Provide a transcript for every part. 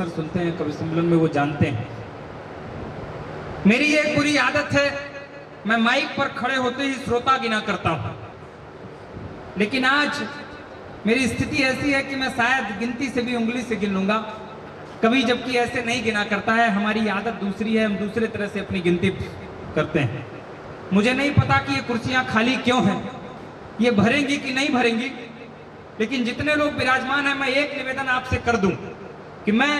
अक्सर सुनते हैं कवि सम्मेलन में, वो जानते हैं। मेरी एक बुरी आदत है, मैं माइक पर खड़े होते ही श्रोता गिना करता हूं, लेकिन आज मेरी स्थिति ऐसी है कि मैं शायद गिनती से भी उंगली से गिन लूंगा। कभी जबकि ऐसे नहीं गिना करता है, हमारी आदत दूसरी है, हम दूसरे तरह से अपनी गिनती करते हैं। मुझे नहीं पता कि ये कुर्सियां खाली क्यों हैं, ये भरेंगी कि नहीं भरेंगी, लेकिन जितने लोग विराजमान हैं, मैं एक निवेदन आपसे कर दूं कि मैं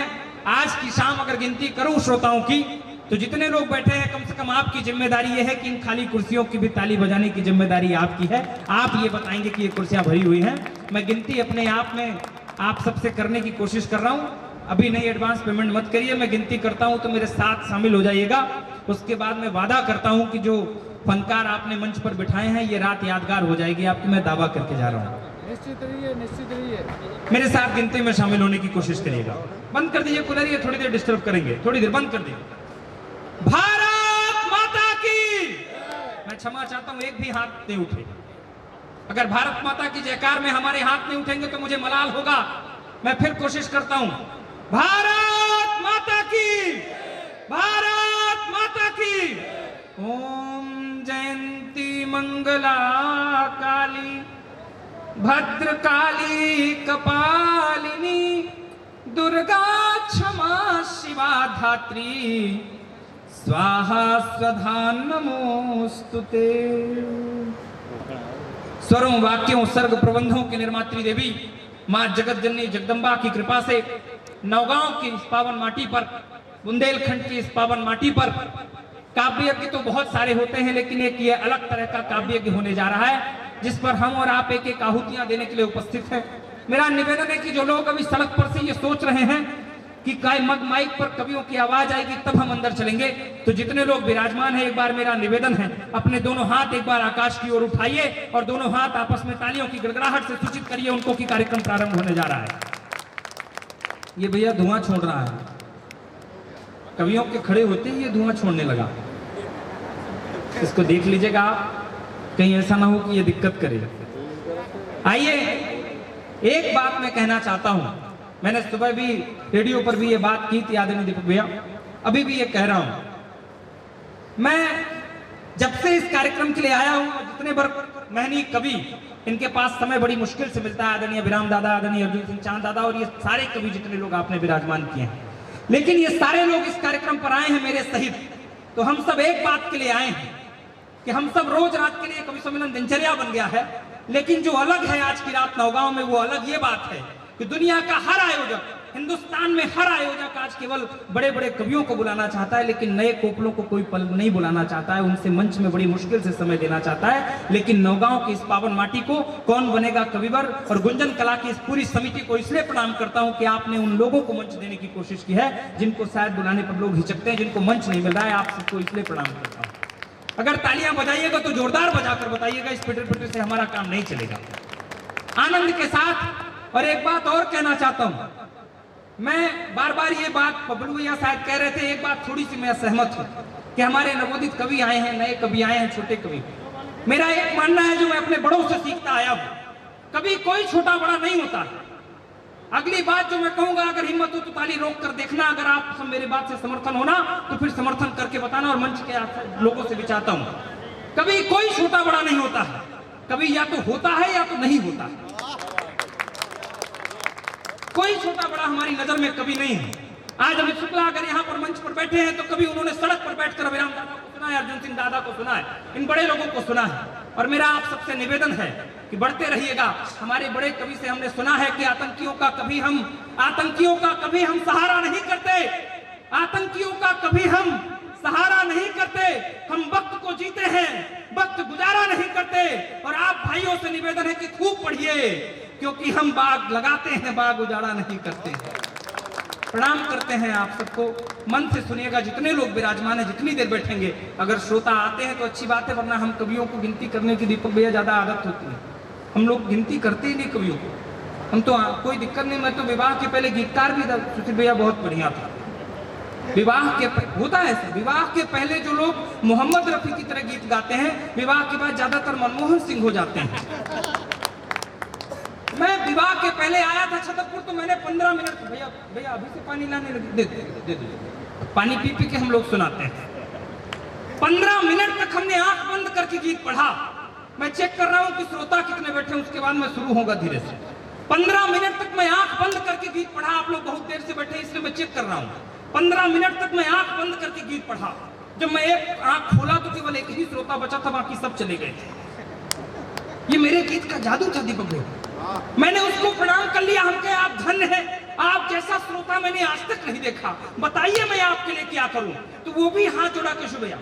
आज की शाम अगर गिनती करूं श्रोताओं की, तो जितने लोग बैठे हैं कम से कम आपकी जिम्मेदारी ये है कि इन खाली कुर्सियों की भी ताली बजाने की जिम्मेदारी आपकी है। आप ये बताएंगे कि ये कुर्सियां भरी हुई हैं। मैं गिनती अपने आप में आप सबसे करने की कोशिश कर रहा हूं। अभी नहीं एडवांस पेमेंट मत करिए, मैं गिनती करता हूं तो मेरे साथ शामिल हो जाइएगा। उसके बाद मैं वादा करता हूं कि जो फनकार आपने मंच पर बिठाए हैं, ये रात यादगार हो जाएगी आपकी, मैं दावा करके जा रहा हूं। निश्चित रहिए। मेरे साथ गिनती में शामिल होने की कोशिश करिएगा। बंद कर दीजिए कूलर, ये थोड़ी देर डिस्टर्ब करेंगे, थोड़ी देर बंद कर दीजिए। भारत माता की, मैं क्षमा चाहता हूं, एक भी हाथ नहीं उठे। अगर भारत माता की जयकार में हमारे हाथ नहीं उठेंगे तो मुझे मलाल होगा। मैं फिर कोशिश करता हूं, भारत माता की, भारत माता की। ओम जयंती मंगला काली भद्रकाली कपालिनी दुर्गा क्षमा शिवा धात्री स्वाहा स्वधा नमोस्तुते। स्वरों, वाक्यों, सर्ग प्रबंधों की निर्मात्री देवी मां जगत जननी जगदम्बा की कृपा से नौगांव की इस पावन माटी पर, बुंदेलखंड की इस पावन माटी पर काव्य यज्ञ तो बहुत सारे होते हैं, लेकिन एक ये अलग तरह का काव्य यज्ञ होने जा रहा है जिस पर हम और आप एक एक आहुतियां देने के लिए उपस्थित हैं। मेरा निवेदन है कि जो लोग अभी सड़क पर से ये सोच रहे हैं कि माइक पर कवियों की आवाज आएगी तब हम अंदर चलेंगे, तो जितने लोग विराजमान हैं, एक बार मेरा निवेदन है, अपने दोनों हाथ एक बार आकाश की ओर उठाइए और दोनों हाथ आपस में तालियों की गड़गड़ाहट से सूचित करिए उनको कि कार्यक्रम प्रारंभ होने जा रहा है। ये भैया धुआं छोड़ रहा है, कवियों के खड़े होते ही ये धुआं छोड़ने लगा। इसको देख लीजिएगा आप, कहीं ऐसा ना हो कि ये दिक्कत करे। आइए, एक बात मैं कहना चाहता हूं, मैंने सुबह भी रेडियो पर भी ये बात की थी आदरणीय दीपक भैया, अभी भी ये कह रहा हूं। मैं जब से इस कार्यक्रम के लिए आया हूं, जितने वर्ग महनी कवि, इनके पास समय बड़ी मुश्किल से मिलता है, आदरणीय विराम दादा, आदरणीय अर्जुन सिंह चांद दादा और ये सारे कवि जितने लोग आपने विराजमान किए हैं, लेकिन ये सारे लोग इस कार्यक्रम पर आए हैं मेरे सहित, तो हम सब एक बात के लिए आए हैं कि हम सब रोज रात के लिए कवि सम्मेलन दिनचर्या बन गया है, लेकिन जो अलग है आज की रात नौगांव में, वो अलग ये बात है कि दुनिया का हर आयोजक, हिंदुस्तान में हर आयोजक आज केवल बड़े बड़े कवियों को बुलाना चाहता है, लेकिन नए कोपलों को कोई पल नहीं बुलाना चाहता है, उनसे मंच में बड़ी मुश्किल से समय देना चाहता है। लेकिन नौगांव की इस पावन माटी को कौन बनेगा कविवर और गुंजन कला की इस पूरी समिति को इसलिए प्रणाम करता हूं कि आपने उन लोगों को मंच देने की कोशिश की है जिनको शायद बुलाने पर लोग हिचकते हैं, जिनको मंच नहीं मिल रहा है। आप सबको इसलिए प्रणाम करता हूं। अगर तालियां बजाइएगा तो जोरदार बजाकर बताइएगा, इस पिटर पिटर से हमारा काम नहीं चलेगा। आनंद के साथ। और एक बात और कहना चाहता हूं, मैं बार बार ये बात बबलू भैया शायद कह रहे थे, एक बात थोड़ी सी मैं सहमत हूं कि हमारे नवोदित कवि आए हैं, नए कवि आए हैं, छोटे कवि। मेरा एक मानना है जो मैं अपने बड़ों से सीखता आया हूं, कभी कोई छोटा बड़ा नहीं होता है। अगली बात जो मैं कहूंगा, अगर हिम्मत हो तो ताली रोक कर देखना, अगर आप सब मेरे बात से समर्थन होना तो फिर समर्थन करके बताना, और मंच के लोगों से भी चाहता हूं, कभी कोई छोटा बड़ा नहीं होता है, कभी या तो होता है या तो नहीं होता है। कोई छोटा बड़ा हमारी नजर में कभी नहीं है। आज अमित शुक्ला अगर यहाँ पर मंच पर बैठे हैं तो कभी उन्होंने सड़क पर बैठकर विराम दादा को सुना है, अर्जुन सिंह दादा को सुना है, इन बड़े लोगों को सुना है। और मेरा आप सबसे निवेदन है कि बढ़ते रहिएगा। हमारे बड़े कवि से हमने सुना है कि आतंकियों का कभी हम सहारा नहीं करते, आतंकियों का कभी हम सहारा नहीं करते, हम वक्त को जीते हैं, वक्त गुजारा नहीं करते। और आप भाइयों से निवेदन है कि खूब पढ़िए, क्योंकि हम बाग लगाते हैं, बाग उजाड़ा नहीं करते हैं। प्रणाम करते हैं आप सबको, मन से सुनिएगा। जितने लोग विराजमान हैं, जितनी देर बैठेंगे, अगर श्रोता आते हैं तो अच्छी बात है, वरना हम कवियों को गिनती करने की दीपक भैया ज्यादा आदत होती है, हम लोग गिनती करते ही नहीं कवियों को। हम तो कोई दिक्कत नहीं, मैं तो विवाह के पहले गीतकार भी था, सुशील भैया बहुत बढ़िया था। विवाह के होता है ऐसा, विवाह के पहले जो लोग मोहम्मद रफी की तरह गीत गाते हैं, विवाह के बाद ज्यादातर मनमोहन सिंह हो जाते हैं। मैं विवाह के पहले आया था छतरपुर, तो मैंने 15 मिनट, भैया भैया अभी से पानी लाने लगे, दे दो। पानी पी पी के हम लोग सुनाते हैं। 15 मिनट तक हमने आंख बंद करके गीत पढ़ा। मैं चेक कर रहा हूं कि श्रोता कितने बैठे, उसके बाद मैं शुरू होगा धीरे से। 15 मिनट तक मैं आंख बंद करके गीत पढ़ा। आप लोग बहुत देर से बैठे इसलिए मैं चेक कर रहा हूं। 15 मिनट तक मैं आंख बंद करके गीत पढ़ा। जब मैं एक आंख खोला तो केवल एक ही श्रोता बचा था, बाकी सब चले गए थे। ये मेरे गीत का जादू था दीपक भाई। मैंने उसको प्रणाम कर लिया। हम कहे आप धन्य है, आप जैसा श्रोता मैंने आज तक नहीं देखा, बताइए मैं आपके लिए क्या करूं। तो वो भी हाथ जोड़ा केशव भैया,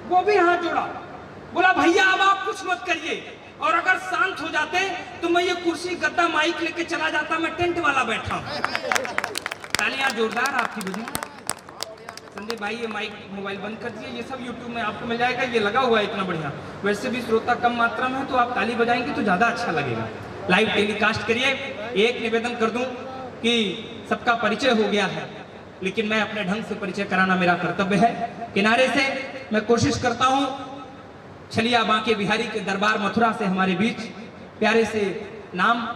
वो भी हाथ जोड़ा, बोला भैया अब आप कुछ मत करिए, और अगर शांत हो जाते तो मैं ये कुर्सी गद्दा माइक लेके चला जाता, मैं टेंट वाला बैठा हूं। तालियां जोरदार आपकी बजी। संजय भाई ये माइक मोबाइल बंद कर दिए, ये सब यूट्यूब में आपको मिल जाएगा, ये लगा हुआ है इतना बढ़िया। वैसे भी श्रोता कम मात्रा में है, तो आप ताली बजाएंगे तो ज्यादा अच्छा लगेगा। लाइव टेलीकास्ट करिए। एक निवेदन कर दूं कि सबका परिचय हो गया है, लेकिन मैं अपने ढंग से परिचय कराना मेरा कर्तव्य है। किनारे से मैं कोशिश करता हूं। छलिया बांके बिहारी के दरबार मथुरा से हमारे बीच प्यारे से नाम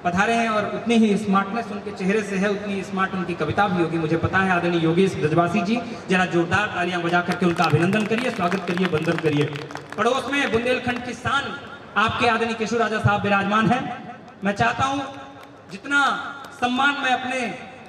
पधारे हैं, और उतनी ही स्मार्टनेस उनके चेहरे से है, उतनी स्मार्ट उनकी कविता भी होगी, मुझे पता है। आदरणीय योगेश ब्रजवासी जी, जरा जोरदार तालियां बजा करके उनका अभिनंदन करिए, स्वागत करिए, वंदन करिए। पड़ोस में बुंदेलखंड की शान आपके आदरणीय केशव राजा साहब विराजमान हैं। मैं चाहता हूं जितना सम्मान मैं अपने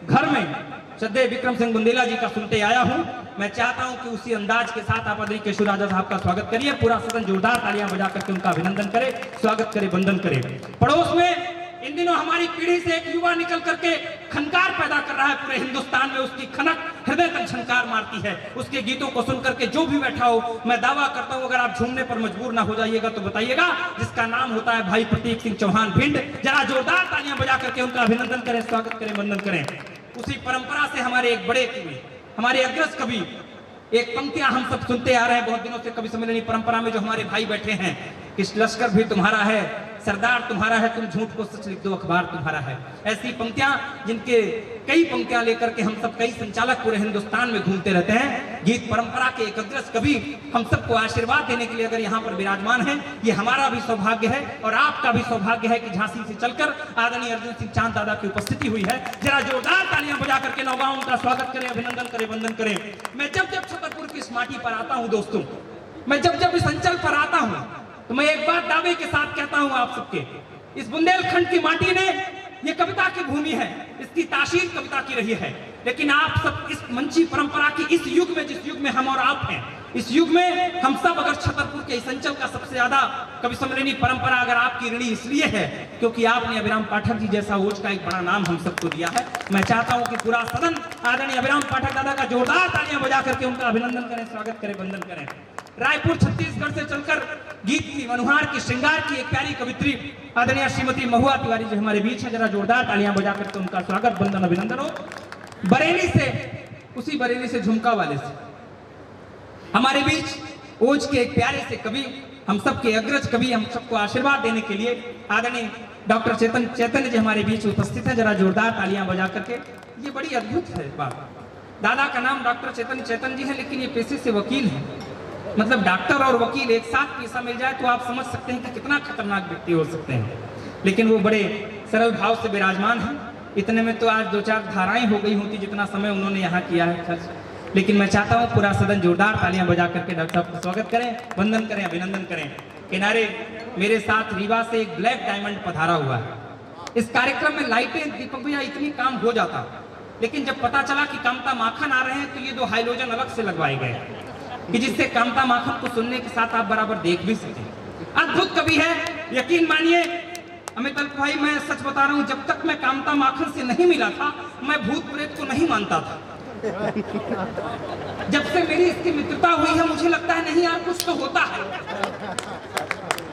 घर में श्रद्धेय विक्रम सिंह बुंदेला जी का सुनते आया हूं, मैं चाहता हूं कि उसी अंदाज के साथ आप आदरणीय केशव राजा साहब का स्वागत करिए। पूरा सदन जोरदार तालियां बजा करके उनका अभिनंदन करे, स्वागत करे, वंदन करे। पड़ोस में इन दिनों हमारी पीढ़ी से एक युवा निकल करके खनकार पैदा कर रहा है पूरे हिंदुस्तान में। उसकी खनक हृदय तक झनकार मारती है। उसके गीतों को सुन करके जो भी बैठा हो, मैं दावा करता हूं, अगर आप झूमने पर मजबूर ना हो जाइएगा तो बताइएगा, जिसका नाम होता है भाई प्रतीक सिंह चौहान भिंड। जरा जोरदार तालियां बजा करके उनका अभिनंदन करें, स्वागत करें, वंदन करें। उसी परंपरा से हमारे एक बड़े कवि, हमारे अग्रज कवि, एक पंक्तियां हम सब सुनते आ रहे हैं बहुत दिनों से कवि सम्मेलनी परंपरा में, जो हमारे भाई बैठे हैं। किस लश्कर भी तुम्हारा है, सरदार तुम्हारा है, तुम झूठ को सच लिख दो, अखबार तुम्हारा है। ऐसी पंक्तियां, जिनके कई पंक्तियां लेकर के हम सब कई संचालक पूरे हिंदुस्तान में घूमते रहते हैं। गीत परंपरा के एक अग्रज कवि हम सबको आशीर्वाद देने के लिए अगर यहाँ पर विराजमान है, ये हमारा भी सौभाग्य है और आपका भी सौभाग्य है कि झांसी से चलकर आदरणीय अर्जुन सिंह चांद दादा की उपस्थिति हुई है। जरा जोरदार तालियां बजा करके नौगांव उनका स्वागत करें, अभिनंदन करें, वंदन करें। मैं जब जब छतरपुर की इस माटी पर आता हूँ दोस्तों, मैं जब जब इस अंचल पर आता हूँ, तो मैं एक बात दावे के साथ कहता हूं आप सबके, इस बुंदेलखंड की माटी ने, ये कविता की भूमि है, इसकी तासीर कविता की रही है। लेकिन आप सब इस मंची परंपरा की इस युग में, जिस युग में हम और आप हैं, इस युग में हम सब अगर छतरपुर के इस अंचल का सबसे ज्यादा कवि सम्मेलनी परंपरा अगर आपकी ऋणी इसलिए है क्योंकि आपने अभिराम पाठक जी जैसा ओज का एक बड़ा नाम हम सबको दिया है। मैं चाहता हूं कि पूरा सदन आदरणीय अभिराम पाठक दादा का जोरदार तालियां बजा करके उनका अभिनंदन करें, स्वागत करें, वंदन करें। रायपुर छत्तीसगढ़ से चलकर गीत की, मनुहार की, श्रृंगार की एक प्यारी कवित्री आदरणीय श्रीमती महुआ तिवारी जी हमारे बीच है। जरा जोरदार तालियां बजा करके उनका स्वागत, वंदन, अभिनंदन हो। बरेली से, उसी बरेली से, झुमका वाले से हमारे बीच ओज के एक प्यारे से कवि, हम सबके अग्रज कवि, हम सबको आशीर्वाद देने के लिए आदरणीय डॉक्टर चैतन्य जी हमारे बीच उपस्थित है। जरा जोरदार तालियां बजा करके, ये बड़ी अद्भुत है बात। दादा का नाम डॉक्टर चैतन्य जी है, लेकिन ये पेशे से वकील है। मतलब डॉक्टर और वकील एक साथ पेशा मिल जाए तो आप समझ सकते हैं कि कितना खतरनाक व्यक्ति हो सकते हैं। लेकिन वो बड़े सरल भाव से विराजमान हैं। इतने में तो आज 2-4 धाराएं हो गई होती जितना समय उन्होंने यहाँ किया है खर्च। लेकिन मैं चाहता हूँ पूरा सदन जोरदार तालियां बजा करके डॉक्टर साहब का स्वागत करें, वंदन करें, अभिनंदन करें। किनारे मेरे साथ रीवा से एक ब्लैक डायमंड पधारा हुआ है। इस कार्यक्रम में लाइटें, दीपक भैया, इतनी काम हो जाता, लेकिन जब पता चला कि कामता माखन आ रहे हैं तो ये 2 हाइलोजन अलग से लगवाए गए कि जिससे कामता माखन को सुनने के साथ आप बराबर देख भी सकें। अद्भुत कवि है, यकीन मानिए अमित भाई, मैं सच बता रहा हूं, जब तक मैं कामता माखन से नहीं मिला था मैं भूत प्रेत को नहीं मानता था। जब से मेरी इसकी मित्रता हुई है मुझे लगता है नहीं यार कुछ तो होता है।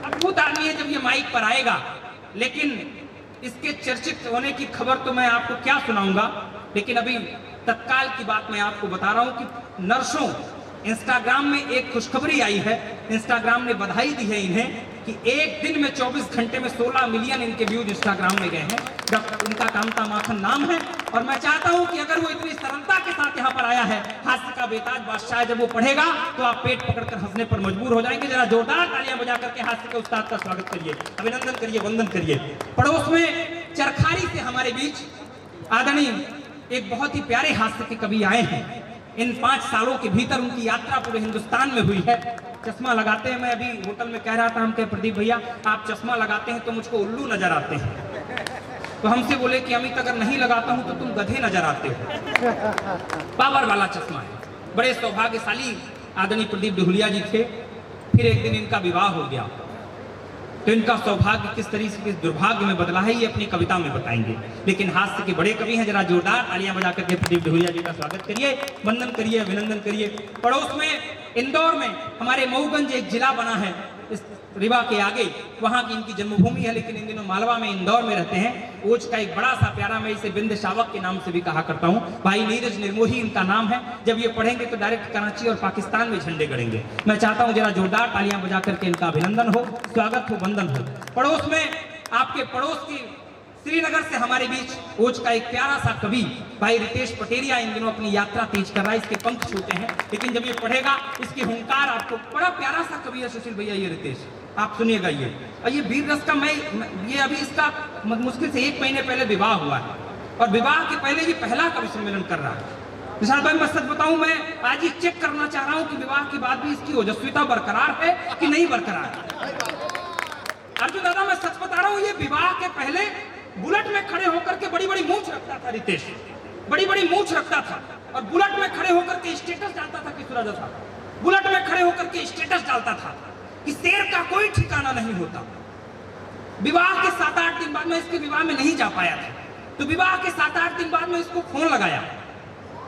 अद्भुत आदमी है जब ये माइक पर आएगा। लेकिन इसके चर्चित होने की खबर तो मैं आपको क्या सुनाऊंगा, लेकिन अभी तत्काल की बात मैं आपको बता रहा हूं कि नर्सों, इंस्टाग्राम में एक खुशखबरी आई है। इंस्टाग्राम ने बधाई दी है इन्हें कि एक दिन में 24 घंटे में 16 मिलियन इनके व्यूज इंस्टाग्राम में गए हैं। डॉक्टर, उनका कामता माखन नाम है। और मैं चाहता हूं कि अगर वो इतनी सरलता के साथ यहाँ पर आया है, हास्य का का बेताज बादशाह जब वो पढ़ेगा तो आप पेट पकड़कर हंसने पर मजबूर हो जाएंगे। जरा जोरदार तालियां बजा करके हास्य के उस्ताद का स्वागत करिए, अभिनंदन करिए, वंदन करिए। पड़ोस में चरखारी से हमारे बीच आदरणीय एक बहुत ही प्यारे हास्य के कवि आए हैं। इन 5 सालों के भीतर उनकी यात्रा पूरे हिंदुस्तान में हुई है। चश्मा लगाते हैं, मैं अभी होटल में कह रहा था, हम कहे प्रदीप भैया आप चश्मा लगाते हैं तो मुझको उल्लू नजर आते हैं। तो हमसे बोले कि अमित अगर नहीं लगाता हूं तो तुम गधे नजर आते हो। पावर वाला चश्मा है। बड़े सौभाग्यशाली आदरणीय प्रदीप डहुलिया जी थे। फिर एक दिन इनका विवाह हो गया, तो इनका सौभाग्य किस तरीके से दुर्भाग्य में बदला है ये अपनी कविता में बताएंगे। लेकिन हास्य के बड़े कवि हैं, जरा जोरदार तालियां बजा करके प्रदीप डहुलिया जी का स्वागत करिए, वंदन करिए, अभिनंदन करिए। पड़ोस में इंदौर में हमारे मऊगंज एक जिला बना है इस रीवा के आगे, वहां की इनकी जन्मभूमि है, लेकिन इन दिनों मालवा में इंदौर में रहते हैं। ओज का एक बड़ा सा प्यारा, मैं इसे बिंद शावक के नाम से भी कहा करता हूं, भाई नीरज निर्मोही इनका नाम है। जब ये पढ़ेंगे तो डायरेक्ट कराची और पाकिस्तान में झंडे गड़ेंगे। मैं चाहता हूं जरा जोरदार तालियां बजा करके इनका अभिनंदन हो, स्वागत हो, वंदन हो। पड़ोस में आपके पड़ोस की श्रीनगर से हमारे बीच ओज का एक प्यारा सा कवि भाई रितेश पटेरिया इन दिनों अपनी यात्रा तेज कर रहा है। इसके पंख छूटे हैं, लेकिन जब ये पढ़ेगा इसकी हुंकार आपको, बड़ा प्यारा सा कवि है सुशील भैया ये रितेश, आप सुनिएगा ये। और ये वीर रस का ये अभी इसका मुश्किल से 1 महीने पहले विवाह हुआ है और विवाह के पहले ये पहला कवि सम्मेलन कर रहा है। विशाल भाई मैं सच बताऊं, मैं आज ये चेक करना चाह रहा हूं कि विवाह के बाद भी इसकी ओजस्विता बरकरार है कि नहीं बरकरार है। अर्जुन दादा मैं सच बता रहा हूं, ये विवाह के पहले बुलेट में खड़े होकर के बड़ी बड़ी मूंछ रखता था रितेश, बड़ी बड़ी मूंछ रखता था और बुलेट में खड़े होकर के स्टेटस डालता था कि सूरज था, बुलेट में खड़े होकर के स्टेटस डालता था कि शेर का कोई ठिकाना नहीं होता। विवाह के 7-8 दिन बाद, मैं इसके विवाह में नहीं जा पाया था, तो विवाह के 7-8 दिन बाद मैं इसको फोन लगाया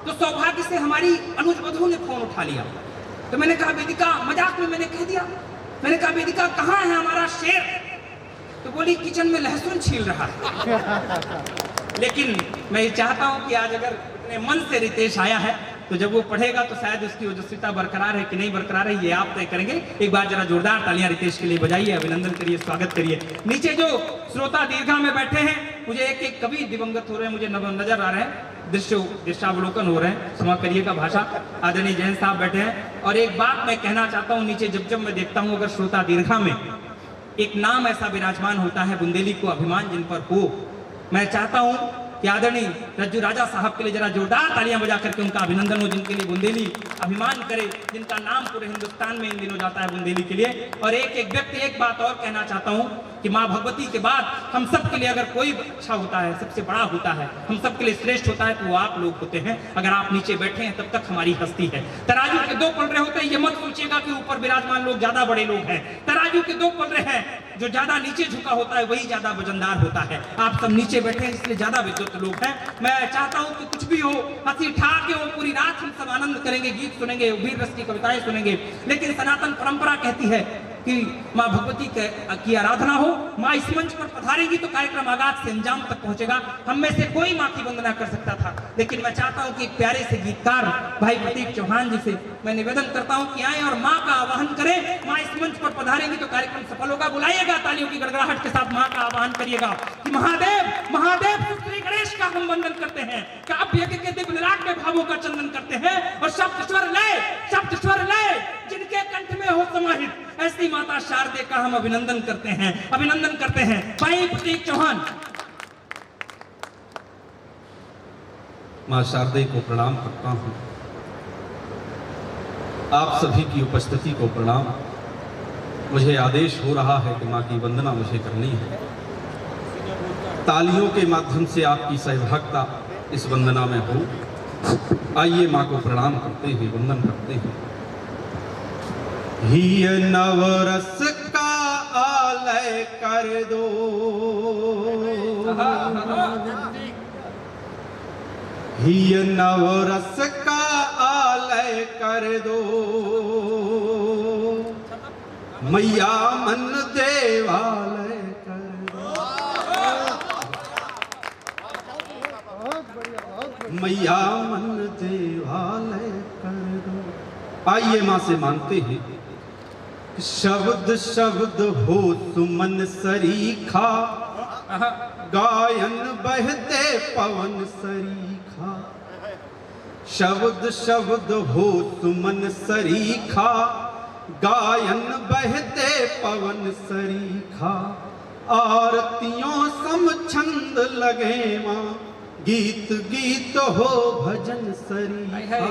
तो सौभाग्य से हमारी अनुज बधू ने फोन उठा लिया। तो मैंने कहा वेदिका, मजाक में मैंने कह दिया, मैंने कहा वेदिका कहाँ है हमारा शेर? तो बोली किचन में लहसुन छील रहा है। लेकिन मैं ये चाहता हूं कि आज अगर इतने मन से रितेश आया है तो जब वो पढ़ेगा तो शायद उसकी ओजस्विता बरकरार है कि नहीं बरकरार है ये आप तय करेंगे। एक बार जरा जोरदार तालियां रितेश के लिए बजाइए, अभिनंदन करिए, स्वागत करिए। नीचे जो श्रोता दीर्घा में बैठे हैं, मुझे एक एक कवि दिवंगत हो रहे हैं, मुझे नजर आ रहे हैं, दृश्यावलोकन हो रहे हैं, क्षमा करिएगा भाषा। आदरणीय जैन साहब बैठे हैं। और एक बात मैं कहना चाहता हूँ, नीचे जब मैं देखता हूँ अगर श्रोता दीर्घा में एक नाम ऐसा विराजमान होता है बुंदेली को अभिमान जिन पर हो, मैं चाहता हूं कि आदरणीय रज्जू राजा साहब के लिए जरा जोरदार तालियां बजा करके उनका अभिनंदन हो, जिनके लिए बुंदेली अभिमान करे, जिनका नाम पूरे हिंदुस्तान में इन दिनों जाता है बुंदेली के लिए। और एक व्यक्ति, एक बात और कहना चाहता हूं कि माँ भगवती के बाद हम सब के लिए अगर कोई अच्छा होता है, सबसे बड़ा होता है, हम सब के लिए श्रेष्ठ होता है तो वो आप लोग होते हैं। अगर आप नीचे बैठे हैं तब तक हमारी हस्ती है। तराजू के 2 पलड़े होते हैं, ये मत सोचिएगा कि ऊपर विराजमान लोग ज्यादा बड़े लोग हैं। तराजू के 2 पलड़े हैं, जो ज्यादा नीचे झुका होता है वही ज्यादा वजनदार होता है। आप सब नीचे बैठे हैं इसलिए ज्यादा विद्वत लोग हैं। मैं चाहता हूं कि कुछ भी हो, हंसी ठाके हो, पूरी रात हम सब आनंद करेंगे, गीत सुनेंगे, वीर रस की कविताएं सुनेंगे। लेकिन सनातन परंपरा कहती है कि माँ भगवती की आराधना हो, माँ इस मंच पर पधारेगी तो कार्यक्रम आगाज से अंजाम तक पहुंचेगा। हम में से कोई माँ की वंदना कर सकता था, लेकिन मैं चाहता हूं कि एक प्यारे से गीतकार भाई प्रतीक चौहान जी से मैं निवेदन करता हूं कि आए और माँ का आवाहन करें। माँ इस मंच पर पधारेंगी तो कार्यक्रम सफल होगा। बुलाइएगा, तालियों की गड़गड़ाहट के साथ माँ का आवाहन करिएगा कि महादेव महादेव श्री गणेश का हम वंदन करते हैं, काव्य के दिव्य ललाट में भावों का चंदन करते हैं और शब्द स्वर लय जिनके कंठ में हो समाहित, ऐसी माता शारदे का हम अभिनंदन करते हैं, अभिनंदन करते हैं। भाई प्रतीक चौहान। मां शारदे को प्रणाम करता हूं, आप सभी की उपस्थिति को प्रणाम। मुझे आदेश हो रहा है कि मां की वंदना मुझे करनी है। तालियों के माध्यम से आपकी सहभागिता इस वंदना में हो। आइए मां को प्रणाम करते हैं, वंदन करते हैं। ही नवरस का आलय कर दो, ही नवरस का आलय कर दो, मैया मन देवालय कर दो, मैया मन देवालय कर दो। आइए मां से मांगते हैं, शब्द शब्द हो सुमन सरीखा, गायन बहते पवन सरीखा, शब्द शब्द हो सुमन सरीखा, गायन बहते पवन सरीखा। आरतियों सम छंद लगे माँ, गीत गीत हो भजन सरीखा,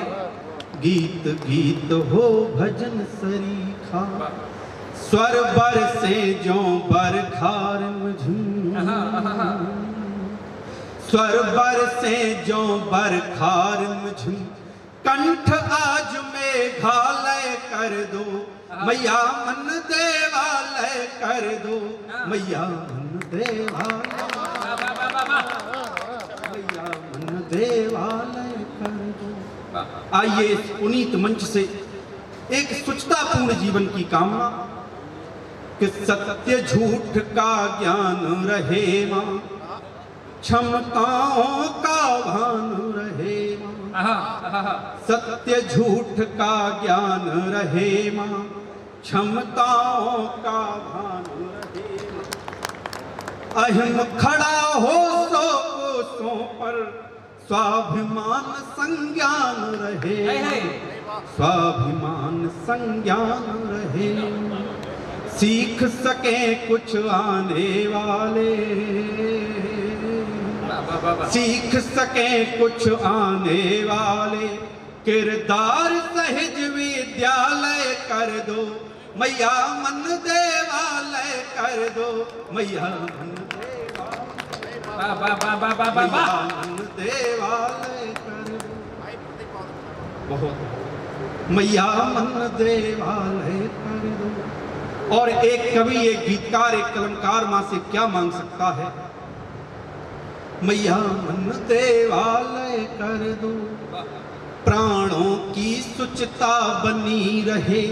गीत गीत हो भजन सरीखा। स्वर बरसे ज्यों बरखार झूम, स्वर बरसे ज्यों बरखार झूम। कंठ आज मेघालय कर दो, मैया मन देवालय कर दो, मैया मन देवालय, मैया मन देवालय कर दो। आइए इस पुनीत मंच से एक स्वच्छतापूर्ण जीवन की कामना, कि सत्य झूठ का ज्ञान रहे मां, क्षमताओं का भान रहे मां। सत्य झूठ का ज्ञान रहे मां, क्षमताओं का भान रहे मां। अहिम खड़ा हो सो कोसों पर, स्वाभिमान संज्ञान रहे, स्वाभिमान संज्ञान रहे। सीख सके कुछ आने वाले, सीख सके कुछ आने वाले। किरदार सहज विद्यालय कर दो, मैया मन देवालय कर दो, मैया मन देवालय कर दो। बहुत मैया मन देवालय कर दो। और एक कवि, एक गीतकार, एक कलमकार मां से क्या मांग सकता है? मैया मन देवालय कर दो, प्राणों की सुचता बनी रहे,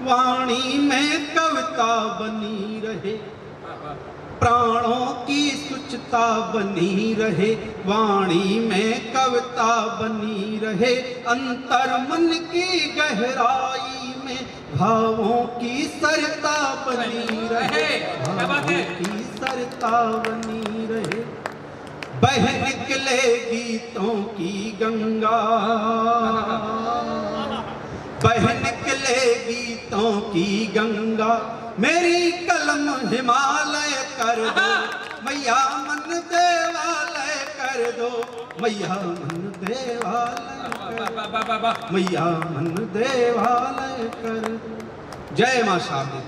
वाणी में कविता बनी रहे। प्राणों की सुचता बनी रहे, वाणी में कविता बनी रहे। अंतर मन की गहराई में भावों की सरता बनी रहे, भावों की सरता बनी रहे। बह निकले गीतों की गंगा, बह निकले गीतों की गंगा। मेरी कलम हिमालय कर दो, मैया मन देवालय कर दो, मैया मन देवालय कर दो, मैया मन देवालय कर दो। जय मां शारदा।